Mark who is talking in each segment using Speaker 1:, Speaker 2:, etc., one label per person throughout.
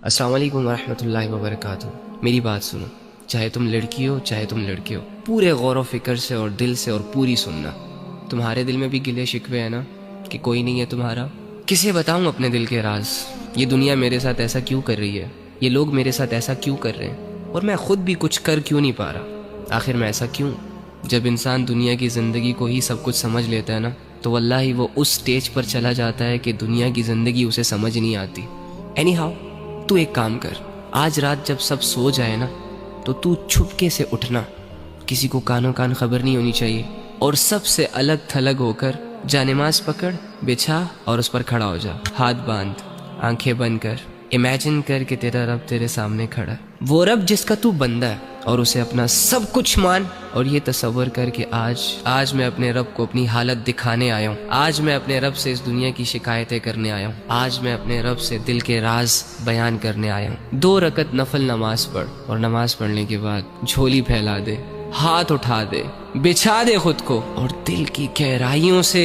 Speaker 1: السلام علیکم ورحمۃ اللہ وبرکاتہ۔ میری بات سنو، چاہے تم لڑکی ہو چاہے تم لڑکے ہو، پورے غور و فکر سے اور دل سے اور پوری سننا۔ تمہارے دل میں بھی گلے شکوے ہیں نا کہ کوئی نہیں ہے تمہارا؟ کسے بتاؤں اپنے دل کے راز؟ یہ دنیا میرے ساتھ ایسا کیوں کر رہی ہے؟ یہ لوگ میرے ساتھ ایسا کیوں کر رہے ہیں؟ اور میں خود بھی کچھ کر کیوں نہیں پا رہا؟ آخر میں ایسا کیوں؟ جب انسان دنیا کی زندگی کو ہی سب کچھ سمجھ لیتا ہے نا، تو واللہ ہی وہ اس سٹیج پر چلا جاتا ہے کہ دنیا کی زندگی اسے سمجھ نہیں آتی۔ اینی ہاؤ، تو ایک کام کر، آج رات جب سب سو جائے نا، تو چھپکے سے اٹھنا، کسی کو کانوں کان خبر نہیں ہونی چاہیے، اور سب سے الگ تھلگ ہو کر جانماز پکڑ، بچھا اور اس پر کھڑا ہو جا، ہاتھ باندھ، آنکھیں بند کر، امیجن کر کہ تیرا رب تیرے سامنے کھڑا ہے، وہ رب جس کا تو بندہ ہے، اور اسے اپنا سب کچھ مان، اور یہ تصور کر کہ آج میں اپنے رب کو اپنی حالت دکھانے آیا ہوں، آج میں اپنے رب سے اس دنیا کی شکایتیں کرنے آیا ہوں، آج میں اپنے رب سے دل کے راز بیان کرنے آیا ہوں۔ 2 رکعت نفل نماز پڑھ، اور نماز پڑھنے کے بعد جھولی پھیلا دے، ہاتھ اٹھا دے، بچھا دے خود کو، اور دل کی گہرائیوں سے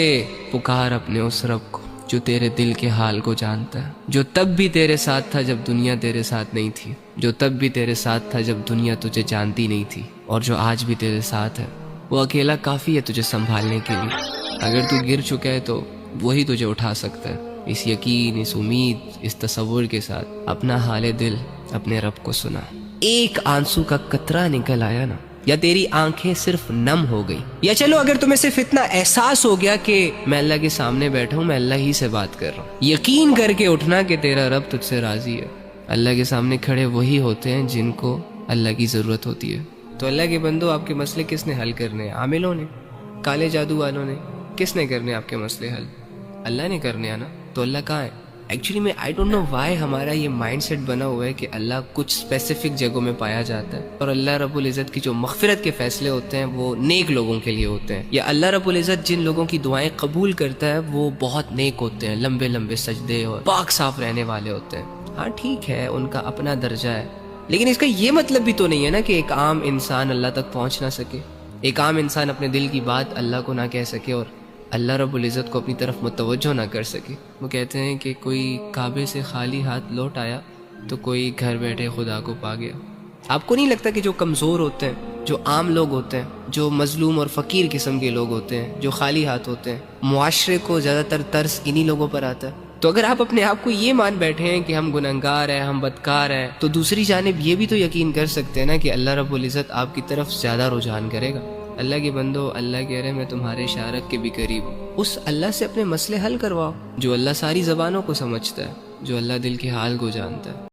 Speaker 1: پکار اپنے اس رب کو جو تیرے دل کے حال کو جانتا ہے، جو تب بھی تیرے ساتھ تھا جب دنیا تیرے ساتھ نہیں تھی، جو تب بھی تیرے ساتھ تھا جب دنیا تجھے جانتی نہیں تھی، اور جو آج بھی تیرے ساتھ ہے۔ وہ اکیلا کافی ہے تجھے سنبھالنے کے لیے۔ اگر تو گر چکا ہے تو وہی تجھے اٹھا سکتا ہے۔ اس یقین، اس امید، اس تصور کے ساتھ اپنا حال دل اپنے رب کو سنا۔ ایک آنسو کا قطرہ نکل آیا نا، یا تیری آنکھیں صرف نم ہو گئی، یا چلو اگر تمہیں صرف اتنا احساس ہو گیا کہ میں اللہ کے سامنے بیٹھا ہوں، میں اللہ ہی سے بات کر رہا ہوں، یقین کر کے اٹھنا کہ تیرا رب تجھ سے راضی ہے۔ اللہ کے سامنے کھڑے وہی ہوتے ہیں جن کو اللہ کی ضرورت ہوتی ہے۔ تو اللہ کے بندو، آپ کے مسئلے کس نے حل کرنے ہیں؟ عاملوں نے؟ کالے جادو والوں نے؟ کس نے کرنے آپ کے مسئلے حل؟ اللہ نے کرنے ہیں نا۔ تو اللہ کہاں ہے؟ ایکچولی میں آئی ڈونٹ نو وائی ہمارا یہ مائنڈ سیٹ بنا ہوا ہے کہ اللہ کچھ اسپیسیفک جگہوں میں پایا جاتا ہے، اور اللہ رب العزت کی جو مغفرت کے فیصلے ہوتے ہیں وہ نیک لوگوں کے لیے ہوتے ہیں، یا اللہ رب العزت جن لوگوں کی دعائیں قبول کرتا ہے وہ بہت نیک ہوتے ہیں، لمبے لمبے سجدے اور پاک صاف رہنے والے ہوتے ہیں۔ ہاں ٹھیک ہے، ان کا اپنا درجہ ہے، لیکن اس کا یہ مطلب بھی تو نہیں ہے نا کہ ایک عام انسان اللہ تک پہنچ نہ سکے، ایک عام انسان اپنے دل کی بات اللہ کو نہ کہہ سکے، اور اللہ رب العزت کو اپنی طرف متوجہ نہ کر سکے۔ وہ کہتے ہیں کہ کوئی کعبے سے خالی ہاتھ لوٹ آیا تو کوئی گھر بیٹھے خدا کو پا گیا۔ آپ کو نہیں لگتا کہ جو کمزور ہوتے ہیں، جو عام لوگ ہوتے ہیں، جو مظلوم اور فقیر قسم کے لوگ ہوتے ہیں، جو خالی ہاتھ ہوتے ہیں، معاشرے کو زیادہ تر ترس انہی لوگوں پر آتا ہے؟ تو اگر آپ اپنے آپ کو یہ مان بیٹھے ہیں کہ ہم گنہگار ہیں، ہم بدکار ہیں، تو دوسری جانب یہ بھی تو یقین کر سکتے ہیں نا کہ اللہ رب العزت آپ کی طرف زیادہ رجحان کرے گا۔ اللہ کے بندو، اللہ کہہ رہے میں تمہارے اشارت کے بھی قریب ہوں۔ اس اللہ سے اپنے مسئلے حل کرواؤ جو اللہ ساری زبانوں کو سمجھتا ہے، جو اللہ دل کے حال کو جانتا ہے۔